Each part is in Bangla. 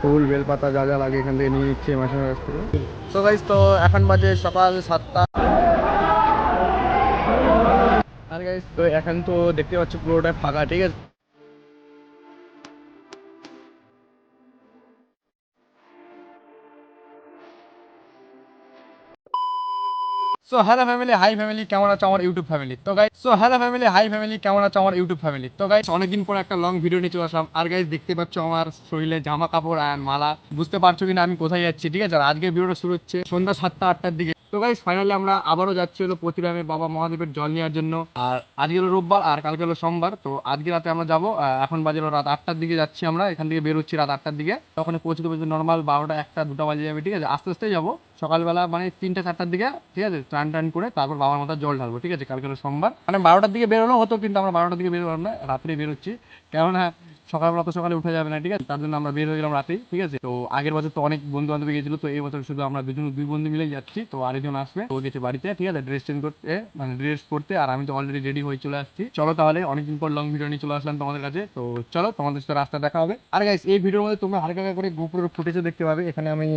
ফুল বেলপাতা যা যা লাগে এখান থেকে নিয়ে নিচ্ছি মাসের কাছ থেকে। তো গাইস, তো এখন বাজে সকাল 7টা। আর গাইস, তো এখন তো দেখতে পাচ্ছ পুরোটা ফাঁকা, ঠিক আছে। অনেকদিন পর একটা লং ভিডিও নিয়ে চলে আসলাম। আর গাইস দেখতে পাচ্ছ আমার শরীরে জামা কাপড় আর মালা, বুঝতে পারছো কিনা আমি কোথায় যাচ্ছি, ঠিক আছে। আর আজকের ভিডিওটা শুরু হচ্ছে সন্ধ্যা 7টা 8টার দিকে। তো গাইস ফাইনালি আমরা আবারও যাচ্ছি হলো প্রতিরামে বাবা মহাদেবের জল নেওয়ার জন্য। আর আজকে হলো রোববার আর কালকে হলো সোমবার। তো আজকে রাতে আমরা যাবো, এখন বাজে হলো রাত 8টার দিকে যাচ্ছি আমরা, এখান থেকে বেরোচ্ছি রাত 8টার দিকে। তখন পৌঁছতে পৌঁছতে নর্মাল 12টা 1টা 2টা বাজে যাবে, ঠিক আছে। আস্তে আস্তে যাবো, সকালবেলা মানে 3টা 4টার দিকে, ঠিক আছে। স্নান টান করে তারপর বাবার মাথায় জল ঢালবো, ঠিক আছে। কালকে হলো সোমবার, মানে 12টার দিকে বেরোনো হতো, কিন্তু আমরা 12টার দিকে বেরোলাম না, রাত্রে বেরোচ্ছি। কেননা সকালবেলা তো সকালে উঠে যাবে না, ঠিক আছে। তার জন্য আমরা বের হয়ে গেলাম রাতেই, ঠিক আছে। তো আগের বছর তো অনেক বন্ধু বান্ধব গেছিল, তো এই বছর শুধু আমরা দুই বন্ধু মিলে যাচ্ছি। তো আরেকজন আসবে, ও গেছে বাড়িতে, ঠিক আছে, ড্রেস চেঞ্জ করতে, মানে ড্রেস পরতে। আর আমি তো অলরেডি রেডি হয়ে চলে আসছি। চলো তাহলে, অনেকদিন পর লং ভিডিও নিয়ে চলে আসলাম তোমাদের কাছে। তো চলো, তোমাদের সাথে রাস্তা দেখা হবে। আর গাইস, এই ভিডিওর মধ্যে তোমরা হালকা করে গোপুরের ফুটেজও দেখতে পাবে। এখানে আমি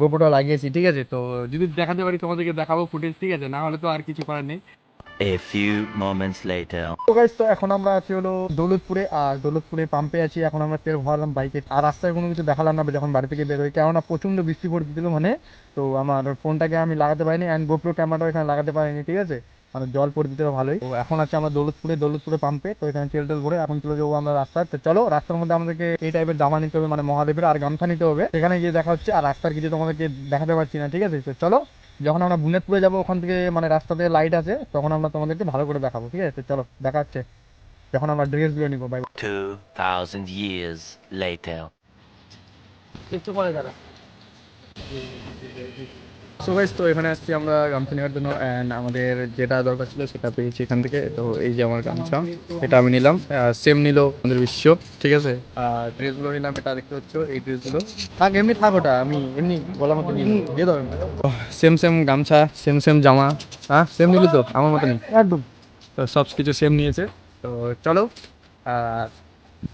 গোপুরটা লাগিয়েছি, ঠিক আছে। তো যদি দেখাতে পারি তোমাদেরকে দেখাবো ফুটেজ, ঠিক আছে, না হলে তো আর কিছু করার নেই। A few moments later. তো গাইস, তো এখন আমরা আছি হলো দৌলতপুরে, আর দৌলতপুরে পাম্পে আছি। এখন আমরা তেল ভরালাম বাইকে, আর রাস্তায় কোনো কিছু দেখালাম না যখন বাড়ি থেকে বের হই, কেননা প্রচন্ড বৃষ্টি পড়তেছিল মানে। তো আমার ফোনটাকে আমি লাগাতে পারিনি, অ্যান্ড গোপ্রো ক্যামেরাটাও এখানে লাগাতে পারিনি, ঠিক আছে। মানে জল পড়ে দিতে ভালোই। তো এখন আছে আমরা দৌলতপুরে পাম্পে। তো এখানে তেল টেল ভরে এখন চলে যাবো আমরা রাস্তায়। তো চলো, রাস্তার মধ্যে আমাদেরকে এই টাইপের জামা নিতে হবে, মানে মহাদেবের, আর গামছা নিতে হবে। সেখানে গিয়ে দেখা হচ্ছে। আর রাস্তার কিছু তোমাদেরকে দেখাতে পারছি না, ঠিক আছে। তো চলো, যখন আমরা বুনেতপুরে যাবো ওখান থেকে মানে রাস্তাতে লাইট আছে, তখন আমরা তোমাদেরকে ভালো করে দেখাবো, ঠিক আছে। তো চলো, দেখা হচ্ছে যখন আমরা ড্রেসগুলো নিবো। বাই। 2000 years later. একটু পরে দাঁড়া। সো গাইস, তো এখানে আসছি আমরা গামছা নেওয়ার জন্য, অ্যান্ড আমাদের যেটা দরকার ছিল সেটা পেয়েছি এখান থেকে। তো এই যে আমার গামছা, এটা আমি নিলাম। সেম নিল আমাদের বিশ্ব, ঠিক আছে। আর ড্রেসগুলো নিলাম, এটা দেখতে হচ্ছে এই ড্রেসগুলো। থাক এমনি, থাক ওটা আমি এমনি বলার মতো নিয়ে দিয়ে দেবো। সেম সেম গামছা, সেম সেম জামা। হ্যাঁ, সেম নিলি তো আমার মতনই একদম। তো সব কিছু সেম নিয়েছে। তো চলো, আর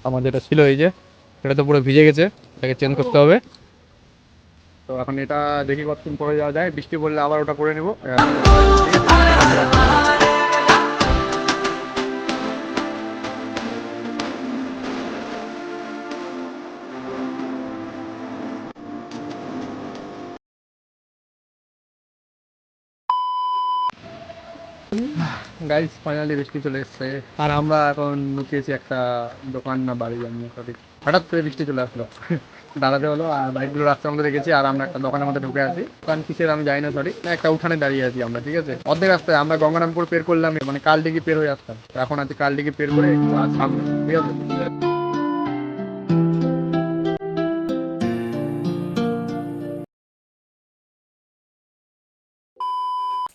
আমার যেটা ছিল এই যে, এটা তো পুরো ভিজে গেছে, এটাকে চেঞ্জ করতে হবে। তো এখন এটা দেখি কতক্ষণ পরে যাওয়া যায়, বৃষ্টি পড়লে আবার ওটা করে নেবো। গাইস ফাইনালি বৃষ্টি চলে এসছে, আর আমরা এখন লুকিয়েছি একটা দোকান না বাড়ি জানি না সঠিক। হঠাৎ করে বৃষ্টি চলে আসলো, দাঁড়াতে হলো। আর বাইকগুলো রাস্তার মধ্যে রেখেছি, আর আমরা একটা দোকানের মধ্যে ঢুকে আছি। দোকান কিসের আমি জানি না সঠিক, একটা উঠানে দাঁড়িয়ে আছি আমরা, ঠিক আছে। অর্ধেক রাস্তায় আমরা গঙ্গারামপুর পের করলাম, মানে কালডিগি পের হয়ে আসতাম। তো এখন আছি কালডিগি পের করে একটু সামনে, ঠিক আছে।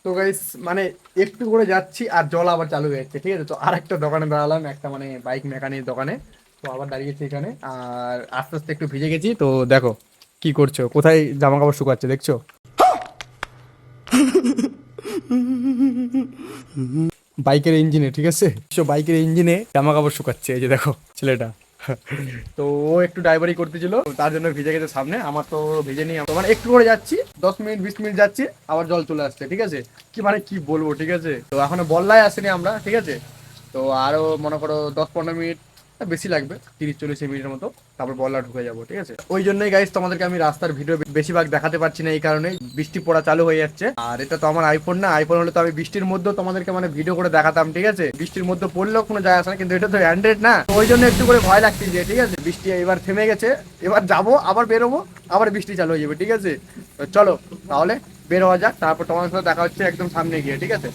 তো গাইস, মানে একটু করে যাচ্ছি আর জল আবার চালু হয়ে যাচ্ছে, ঠিক আছে। তো আর একটা দোকানে দাঁড়ালাম, একটা মানে বাইক মেকানিক দোকানে। তো আবার দাঁড়িয়েছি এখানে, আর আস্তে আস্তে একটু ভিজে গেছি। তো দেখো কি করছো, কোথায় জামা কাপড় শুকাচ্ছে দেখছো, বাইকের ইঞ্জিনে, ঠিক আছে। বাইকের ইঞ্জিনে জামা কাপড় শুকাচ্ছে, এই যে দেখো ছেলেটা। তো ও একটু ড্রাইভারি করতেছিল, তো তার জন্য ভিজে গেছে সামনে। আমার তো ভিজে নেই, মানে একটু করে যাচ্ছি, 10 মিনিট 20 মিনিট যাচ্ছি, আবার জল চলে আসছে, ঠিক আছে। কি মানে কি বলবো, ঠিক আছে। তো এখনো বল্লায় আসেনি আমরা, ঠিক আছে। তো আরো মনে করো 10 15 মিনিট বেশি লাগবে, 30 40 মিনিটের মতো, তারপর বল্লা ঢুকে যাবো, ঠিক আছে। ওই জন্যই গাইস তোমাদেরকে আমি রাস্তার ভিডিও বেশিরভাগ দেখাতে পারছি না, এই কারণে বৃষ্টি পড়া চালু হয়ে যাচ্ছে। আর এটা তো আমার আইফোন না, আইফোন হলে তো আমি বৃষ্টির মধ্যেও তোমাদেরকে মানে ভিডিও করে দেখাতাম, ঠিক আছে। বৃষ্টির মধ্যে পড়লেও কোনো যায় আসে না, কিন্তু এটা তো অ্যান্ড্রয়েড না, তো ওই জন্য একটু করে ভয় লাগছে যে, ঠিক আছে। বৃষ্টি এবার থেমে গেছে, এবার যাবো আবার বেরোবো, আবার বৃষ্টি চালু হয়ে যাবে, ঠিক আছে। তো চলো তাহলে বের হওয়া যাক, তারপর তোমাদের সাথে দেখা হচ্ছে একদম সামনে গিয়ে, ঠিক আছে।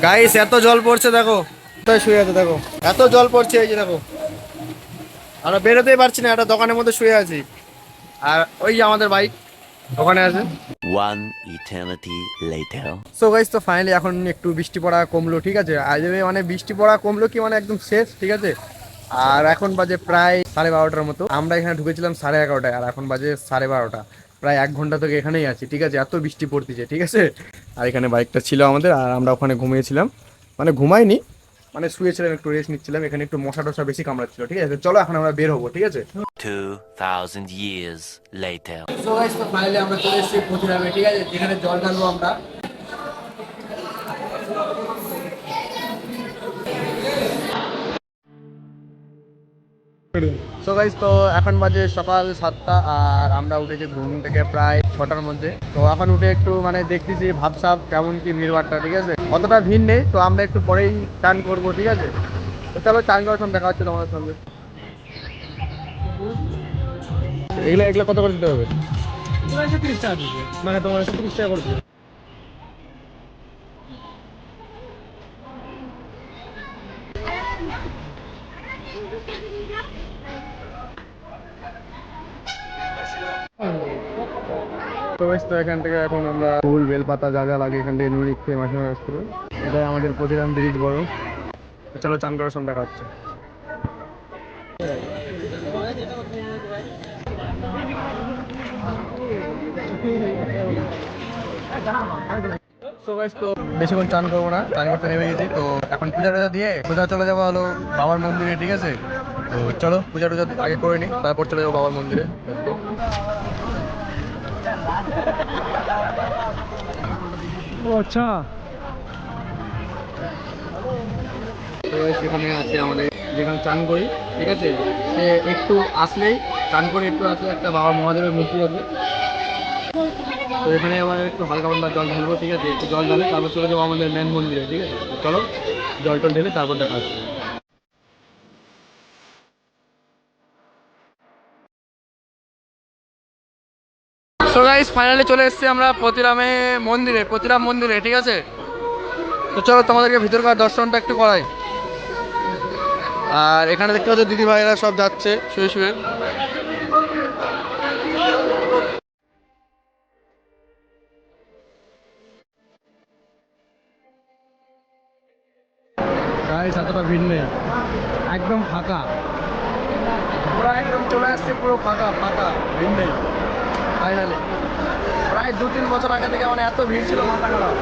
গাইস এত জল পড়ছে দেখো, কোথায় শুয়ে আছে দেখো, এত জল পড়ছে, এই যে দেখো। আমরা বেরোতেই পারছি না, একটা দোকানের মধ্যে শুয়ে আছি। আর ওই যে আমাদের বাইক ওখানে আছে। One eternity later. So guys, তো ফাইনালি এখন একটু বৃষ্টি পড়া কমলো, ঠিক আছে। আজ মানে বৃষ্টি পড়া কমলো কি মানে একদম শেষ, ঠিক আছে। আর এখন বাজে প্রায় 12:30টার মতো। আমরা এখানে ঢুকেছিলাম 11:30টায়, আর এখন বাজে 12:30। প্রায় 1 ঘন্টা থেকে এখানেই আছি, ঠিক আছে। এত বৃষ্টি পড়তেছে, ঠিক আছে। আর এখানে বাইকটা ছিল আমাদের, আর আমরা ওখানে ঘুমিয়েছিলাম, মানে ঘুমাইনি, মানে শুয়েছিলাম, একটু রেস্ট নিচ্ছিলাম, এখানে একটু মশা টশা বেশি কামড়াচ্ছিল। ঠিক আছে, চলো এখন আমরা বের হবো। ঠিক আছে, 2000 years later. সো গাইস, তো ফাইনালি আমরা চলে এসেছি প্রতিরামে। ঠিক আছে, যেখানে জল ঢালবো আমরা। সো গাইস, তো এখন বাজে সকাল 7টা আর আমরা উঠেছি ঘুম থেকে প্রায় 6টার মধ্যে। তো এখন উঠে একটু মানে দেখতেছি ভাবসাব কেমন কি ভিড়ভাড়টা। ঠিক আছে, অতটা ভিড় নেই, তো আমরা একটু পরেই চান করবো। ঠিক আছে, তো চলো চান করার সময় দেখা হচ্ছে তোমাদের সঙ্গে। এগুলো এগুলো কত করে দিতে হবে? তোমার 130 টাকা দিবে, মানে তোমার 130 টাকা করে দিবে। তো বেশ, তো এখান থেকে এখন আমরা ফুল বেলপাতা যা যা লাগে এখান থেকে নিয়ে নিচ্ছি মাসে মাস করে। এটাই আমাদের প্রতিরাম ব্রিজ বড়। চলো চান করার সময় দেখা হচ্ছে। তো গাইস, তো বেশিক্ষণ চান করবো না, চান করতে নেমে গেছি। তো এখন পূজা টুজা দিয়ে সোজা চলে যাবো হলো বাবার মন্দিরে। ঠিক আছে, তো চলো পূজা টুজা আগে করে নিই, তারপর চলে যাবো বাবার মন্দিরে। ও আচ্ছা, তো সেখানে আছে আমাদের যেখানে চান করি। ঠিক আছে, সে একটু আসলেই চান করে একটু আসলে একটা বাবা মহাদেবের মূর্তি আছে। তো এখানে আবার একটু হালকা পাতলা জল ঢালবো। ঠিক আছে, একটু জল ঢালে তারপর চলে যাবো আমাদের মেন মন্দিরে। ঠিক আছে, তো চলো জল টল ঢেলে তারপর দেখা হচ্ছে। সো গাইস, ফাইনালি চলে এসেছি আমরা প্রতিরাম মন্দিরে। ঠিক আছে, তো চলো তোমাদেরকে ভিতরকার দর্শনটা একটু করাই। আর এখানে দেখতে পাচ্ছ দিদি ভাইরা সব যাচ্ছে শুয়ে শুয়ে। গাইস, এতটা ভিড় নেই, একদম ফাঁকা, পুরো একদম চলে আসছে, পুরো ফাঁকা ফাঁকা, ভিড় নেই। ফাইনালি প্রায় 2-3 বছর আগে থেকে মানে এত ভিড় ছিল মাথা খারাপ।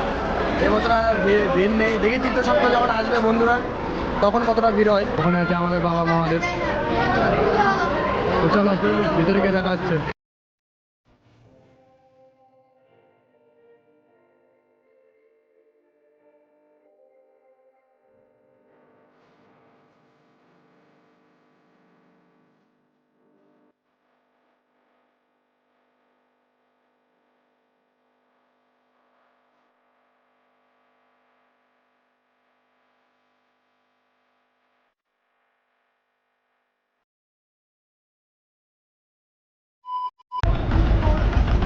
এবছর আর ভিড় নেই। দেখি চিত্র সপ্তাহ যখন আসবে বন্ধুরা তখন কতটা ভিড় হয়। ওখানে আছে আমাদের বাবা মহাদেব। তো চলো ভিতরে গিয়ে দেখা হচ্ছে।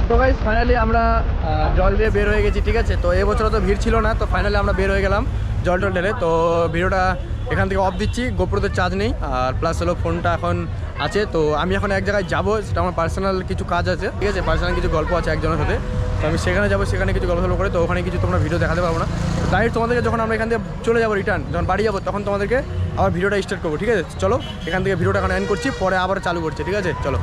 তো গাইস, ফাইনালি আমরা জল দিয়ে বের হয়ে গেছি। ঠিক আছে, তো এবছর তো ভিড় ছিল না, তো ফাইনালি আমরা বের হয়ে গেলাম জল টল ঢেলে। তো ভিডিওটা এখান থেকে অফ দিচ্ছি, গোপ্রোতে চার্জ নেই, আর প্লাস হলো ফোনটা এখন আছে। তো আমি এখন এক জায়গায় যাবো, সেটা আমার পার্সোনাল কিছু কাজ আছে। ঠিক আছে, পার্সোনাল কিছু গল্প আছে একজনের সাথে, তো আমি সেখানে যাবো, সেখানে কিছু গল্প করে। তো ওখানে কিছু তোমরা ভিডিও দেখাতে পারবো না। তো ডাইরেক্ট তোমাদেরকে যখন আমরা এখান থেকে চলে যাবো রিটার্ন, যখন বাড়ি যাবো তখন তোমাদেরকে আবার ভিডিওটা স্টার্ট করবো। ঠিক আছে, চলো এখান থেকে ভিডিওটা এখন এন্ড করছি, পরে আবার চালু করছি। ঠিক আছে, চলো।